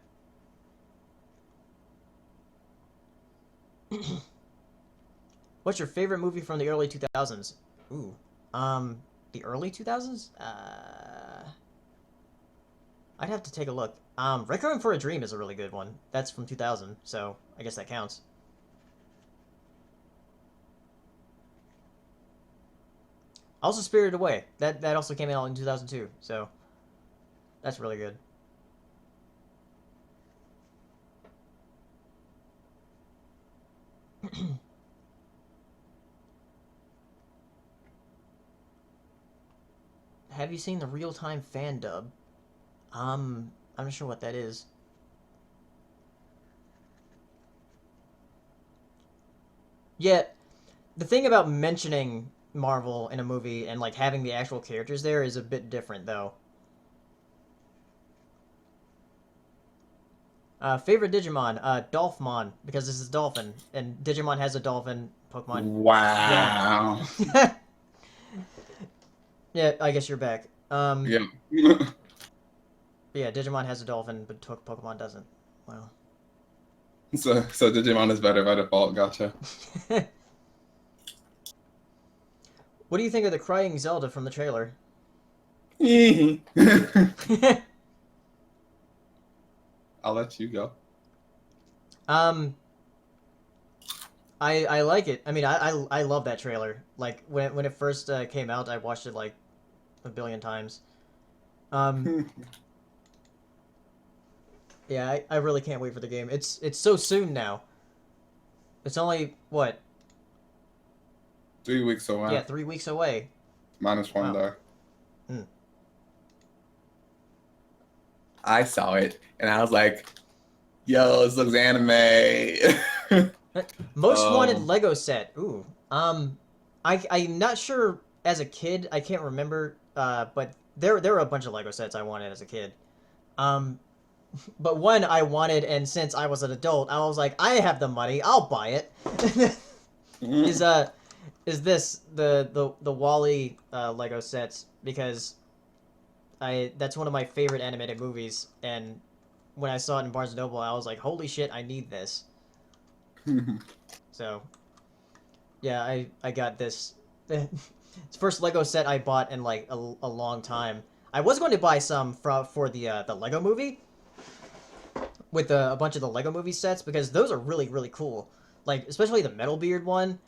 What's your favorite movie from the early 2000s? Ooh, the early 2000s? I'd have to take a look. Requiem for a Dream is a really good one. That's from 2000, so I guess that counts. Also, Spirited Away. That also came out in 2002, so that's really good. Have you seen the real-time fan dub? I'm not sure what that is. Yeah, the thing about mentioning Marvel in a movie and like having the actual characters there is a bit different, though. Favorite Digimon, Dolphmon, because this is Dolphin, and Digimon has a dolphin Pokemon. Yeah. Wow. Yeah, I guess you're back. Yeah. Yeah, Digimon has a dolphin, but Pokemon doesn't. Wow. So Digimon is better by default. Gotcha. What do you think of the crying Zelda from the trailer? I'll let you go. um, I like it. I mean, I love that trailer. Like when it first came out, I watched it like a billion times. Um, yeah, I really can't wait for the game. It's so soon now. It's only what? 3 weeks away. Yeah, 3 weeks away. Minus one Wow. day. Hmm. I saw it and I was like, "Yo, this looks anime." Most wanted um, Lego set. Ooh. I'm not sure as a kid. I can't remember. But there were a bunch of Lego sets I wanted as a kid. Um, but one I wanted, and since I was an adult, I was like, I have the money. I'll buy it. is uh is this the Wally Lego sets, because I that's one of my favorite animated movies, and when I saw it in Barnes and Noble, I was like, holy shit, I need this. So yeah, I got this. It's the first Lego set I bought in like a long time. I was going to buy some for the Lego movie with a bunch of the Lego movie sets, because those are really really cool. Like especially the Metal Beard one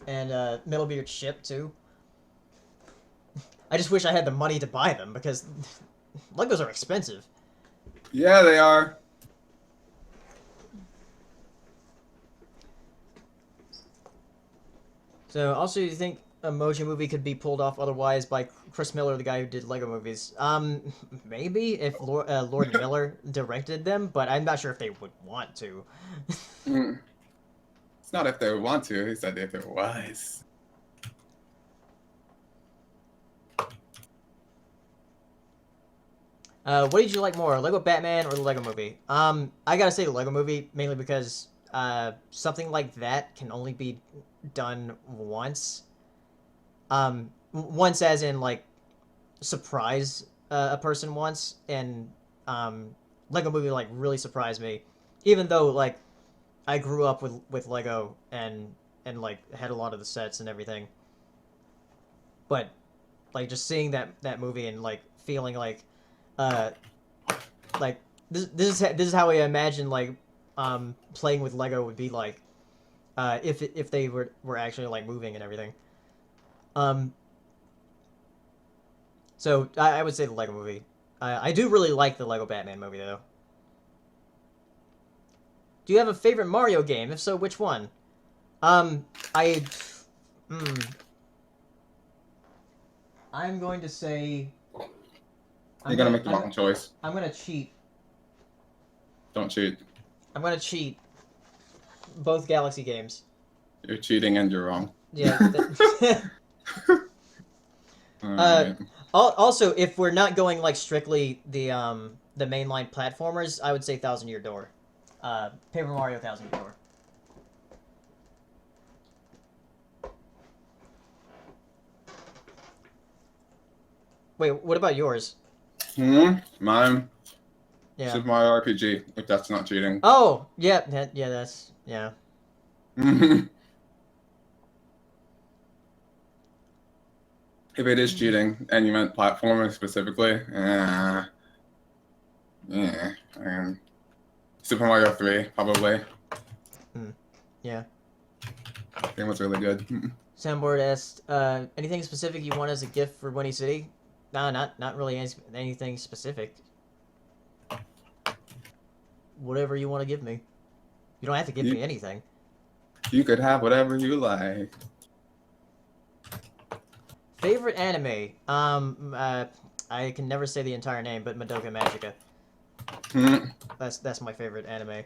and Metal Beard ship too. I just wish I had the money to buy them, because Legos are expensive. yeah, they are. So also, you think Emoji Movie could be pulled off otherwise by Chris Miller, the guy who did Lego movies? Maybe if Lord Miller directed them, but I'm not sure if they would want to. Mm. It's not if they want to. He said if it was. What did you like more, Lego Batman or the Lego Movie? I gotta say the Lego Movie mainly because something like that can only be done once. Once as in like surprise a person once, and Lego Movie like really surprised me, even though like I grew up with Lego and like had a lot of the sets and everything, but like just seeing that movie and like feeling uh like this is how I imagine like playing with Lego would be like if they were actually like moving and everything. Um, so I would say the Lego Movie. I do really like the Lego Batman movie though. Do you have a favorite Mario game? If so, which one? Um, I, hmm, I'm going to say You're gonna make the wrong choice. I'm gonna cheat. Don't cheat. I'm gonna cheat both Galaxy games. You're cheating and you're wrong. Yeah. uh, Alright. also, if we're not going like strictly the mainline platformers, I would say Thousand Year Door. Paper Mario Thousand Year Door. Wait, what about yours? Mine. Yeah. Super Mario RPG, if that's not cheating. Oh, yeah, yeah, that's yeah. If it is cheating, and you meant platforming specifically, yeah, Super Mario 3, probably. Yeah. Game was really good. Soundboard asked, anything specific you want as a gift for Winnie City? No, not really anything specific. Whatever you want to give me. You don't have to give me anything. You could have whatever you like. Favorite anime? I can never say the entire name, but Madoka Magica. That's my favorite anime.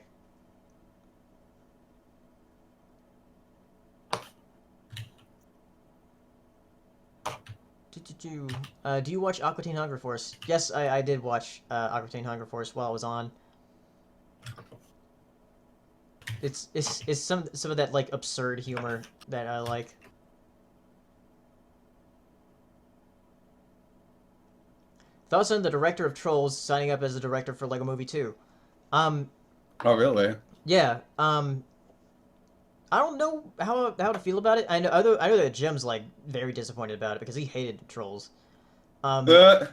Do you watch Aqua Teen Hunger Force? Yes, I did watch Aqua Teen Hunger Force while I was on. It's some of that like absurd humor that I like. Thoughts on the director of Trolls signing up as a director for Lego Movie 2? Um, Oh, really? yeah. I don't know how to feel about it. I know that Jim's like very disappointed about it because he hated Trolls. Um, Uh,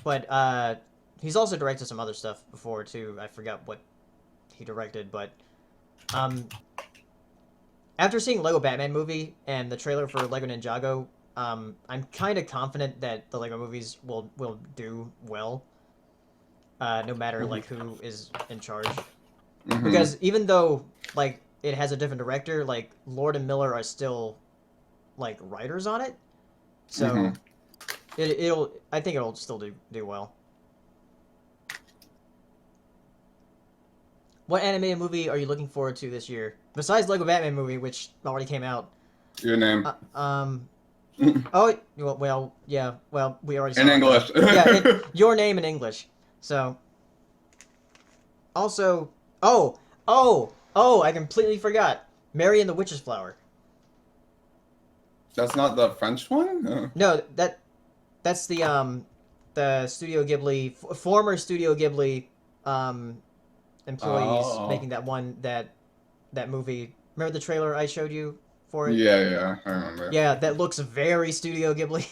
but he's also directed some other stuff before too. I forgot what he directed, but um, after seeing Lego Batman movie and the trailer for Lego Ninjago, I'm kind of confident that the Lego movies will do well, no matter like who is in charge. Because even though like it has a different director, like Lord and Miller are still like writers on it, so it'll I think it'll still do well. What animated movie are you looking forward to this year besides Lego Batman movie, which already came out? Your name. Oh well yeah well we already In saw it though. English. Yeah, your name in English. So also oh I completely forgot. Mary and the Witch's Flower. That's not the French one? No, that's the Studio Ghibli former Studio Ghibli um employees Oh. making that movie. Remember the trailer I showed you for it? Yeah, I remember. Yeah, that looks very Studio Ghibli.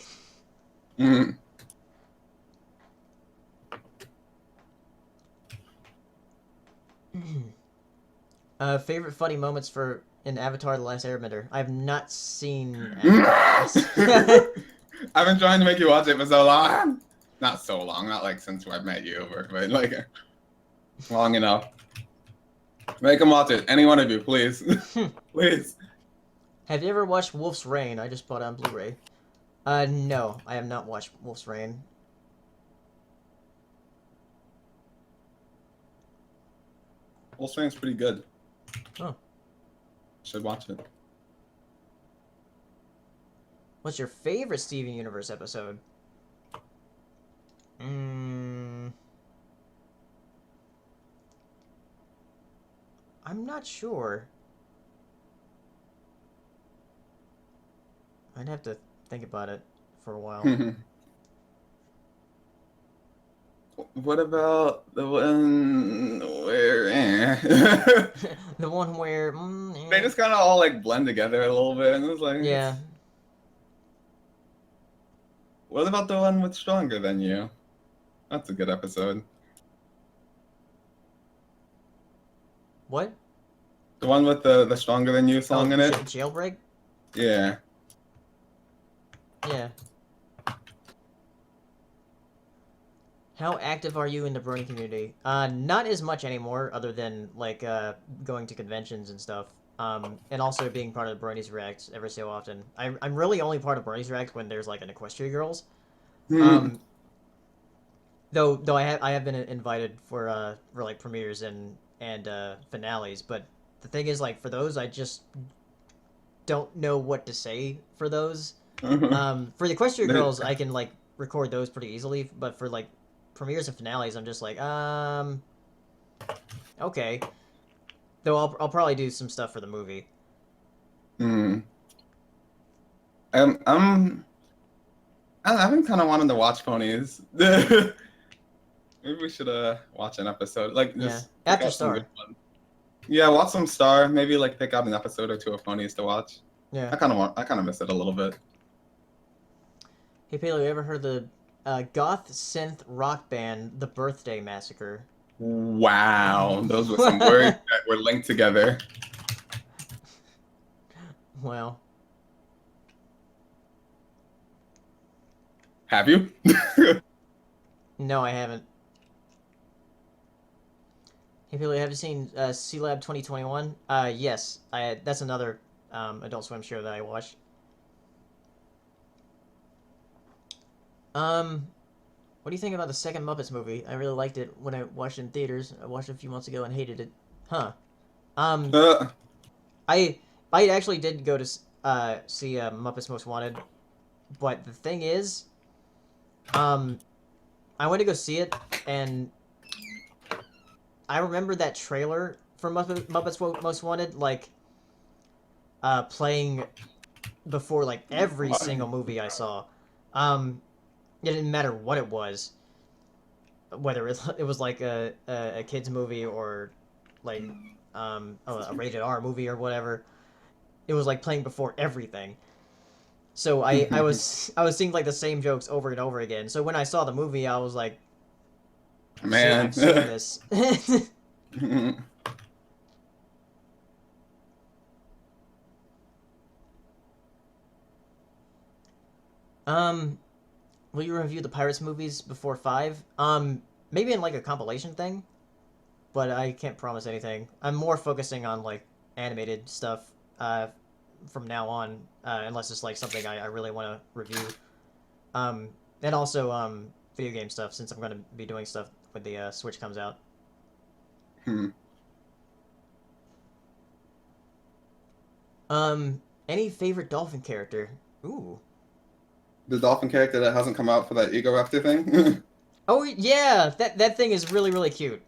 Favorite funny moments for in Avatar: The Last Airbender. I've not seen Avatar. I've been trying to make you watch it for so long. Not so long, not like since I met you, but like long enough. Make him watch it. Any one of you, please. Please. Have you ever watched Wolf's Rain? I just bought it on Blu-ray. No, I have not watched Wolf's Rain. Wolf's Rain's pretty good. Oh. Should watch it. What's your favorite Steven Universe episode? I'm not sure. I'd have to think about it for a while. What about the one where The one where, they just kind of all like blend together a little bit, and it's like, yeah. what about the one with Stronger Than You? That's a good episode. What? The one with the Stronger Than You Oh, song in it. jailbreak? Yeah. Yeah. How active are you in the Brony community? Not as much anymore, other than like going to conventions and stuff. And also being part of the Bronies React every so often. I'm really only part of Bronies React when there's like an Equestria Girls. Um, though I have been invited for like premieres and finales, but the thing is like for those I just don't know what to say for those. For the Equestria Girls I can like record those pretty easily, but for like premieres and finales I'm just like okay. Though I'll probably do some stuff for the movie. Hmm. I'm I've been kind of wanting to watch ponies. Maybe we should watch an episode. Like Yeah, just pick after out some good Star. ones. Yeah, watch some Star. Maybe like pick out an episode or two of ponies to watch. Yeah. I kind of miss it a little bit. Hey Paleo, you ever heard the goth synth rock band The Birthday Massacre? Wow, those were some words that were linked together. Well, Have you? no, I haven't. Hey Paleo, have you seen C Lab 2021? Yes, that's another Adult Swim show that I watched. Um, what do you think about the second Muppets movie? I really liked it when I watched it in theaters. I watched it a few months ago and hated it. Huh. Um, Uh, I I actually did go to see Muppets Most Wanted, but the thing is, um, I went to go see it, and I remember that trailer for Muppets Most Wanted, like playing before like every single movie I saw. Um, it didn't matter what it was, whether it was like a kids movie or like a rated R movie or whatever. It was like playing before everything. So I was seeing like the same jokes over and over again. So when I saw the movie, I was like, shit, man. I've seen this. um, will you review the Pirates movies before five? Maybe in like a compilation thing, but I can't promise anything. I'm more focusing on like animated stuff from now on, unless it's like something I really want to review. Um, and also video game stuff since I'm going to be doing stuff when the Switch comes out. Any favorite dolphin character? Ooh. The dolphin character that hasn't come out for that Ego Raptor thing. Oh yeah, that thing is really cute.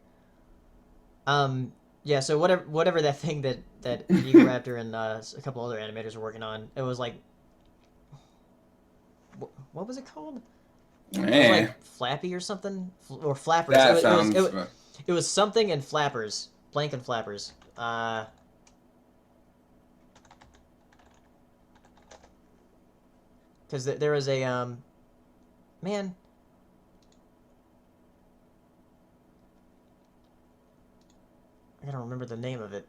Yeah. So whatever that thing that Eagle Raptor and a couple other animators were working on, it was like, what was it called? It was Man, like Flappy or something, or Flappers. that It was sounds. it was something and Flappers, blank and Flappers. Because there was a man. I gotta remember the name of it.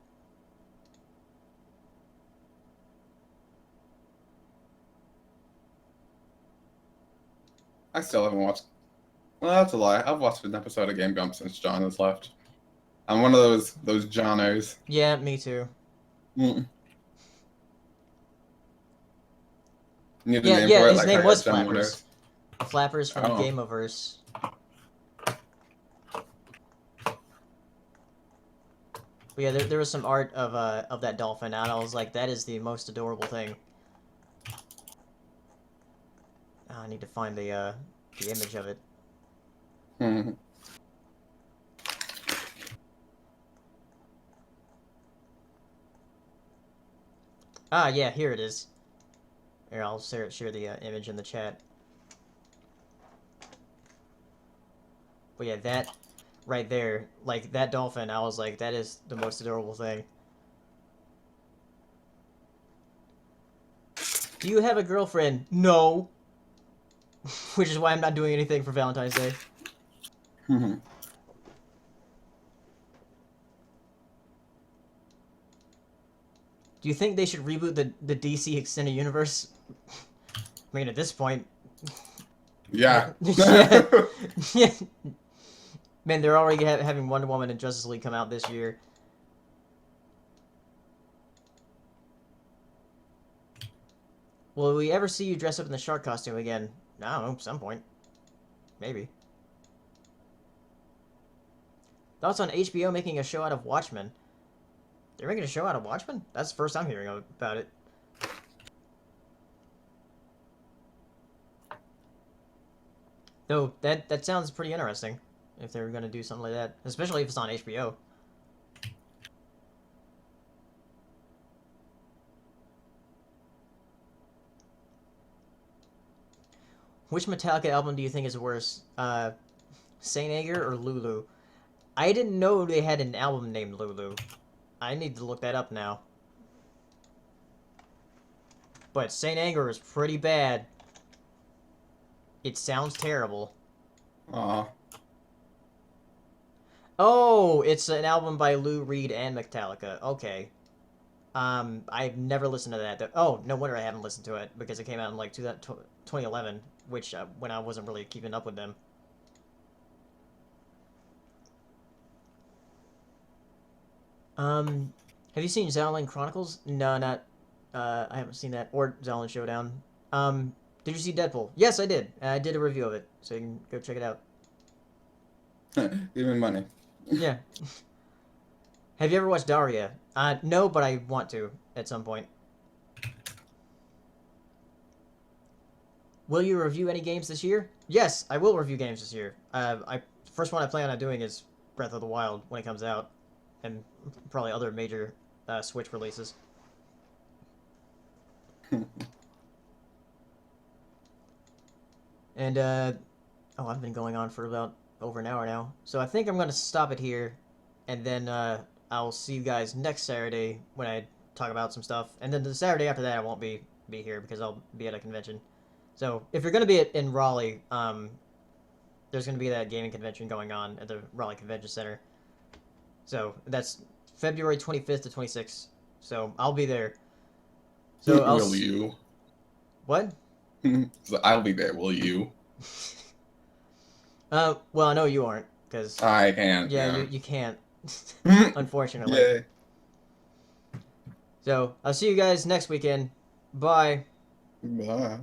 I still haven't watched. Well, that's a lie. I've watched an episode of Game Jump since John has left. I'm one of those Johners. Yeah, me too. Mm. Need a Yeah, name yeah. for it, His like how name you was have Gen Flappers. Warners. Flappers from Oh. Gameoverse. But yeah, there was some art of that dolphin, and I was like, that is the most adorable thing. I need to find the image of it. Hmm. Ah, yeah, here it is. Here, I'll share the image in the chat. But yeah, that right there, like that dolphin, I was like, that is the most adorable thing. Do you have a girlfriend? No. Which is why I'm not doing anything for Valentine's Day. Do you think they should reboot the DC Extended Universe? I mean, at this point, Yeah. yeah, yeah. Man, they're already having Wonder Woman and Justice League come out this year. Will we ever see you dress up in the shark costume again? I don't know, some point. Maybe. Thoughts on HBO making a show out of Watchmen? They're making a show out of Watchmen? That's the first I'm hearing about it. Though, that sounds pretty interesting. If they're going to do something like that. Especially if it's on HBO. Which Metallica album do you think is worse? Saint Anger or Lulu? I didn't know they had an album named Lulu. I need to look that up now. But Saint Anger is pretty bad. It sounds terrible. Aw. Oh, it's an album by Lou Reed and Metallica. Okay. I've never listened to that. Oh, no wonder I haven't listened to it because it came out in like 2011, which when I wasn't really keeping up with them. Have you seen Xiaolin Chronicles? No, not. I haven't seen that or Xiaolin Showdown. Did you see Deadpool? Yes, I did. I did a review of it, so you can go check it out. Give me money. Yeah. Have you ever watched Daria? No, but I want to at some point. Will you review any games this year? Yes, I will review games this year. First one I plan on doing is Breath of the Wild when it comes out, and probably other major Switch releases. And oh, I've been going on for about over an hour now, so I think I'm gonna stop it here, and then I'll see you guys next Saturday when I talk about some stuff, and then the Saturday after that I won't be here because I'll be at a convention. So if you're gonna be in Raleigh, there's gonna be that gaming convention going on at the Raleigh Convention Center. So that's February 25th to 26th. So I'll be there. So Will you? What? So I'll be there. Will you? Well, I know you aren't, because I can't. yeah, Yeah. you can't, unfortunately. Yay. So I'll see you guys next weekend. Bye. Bye.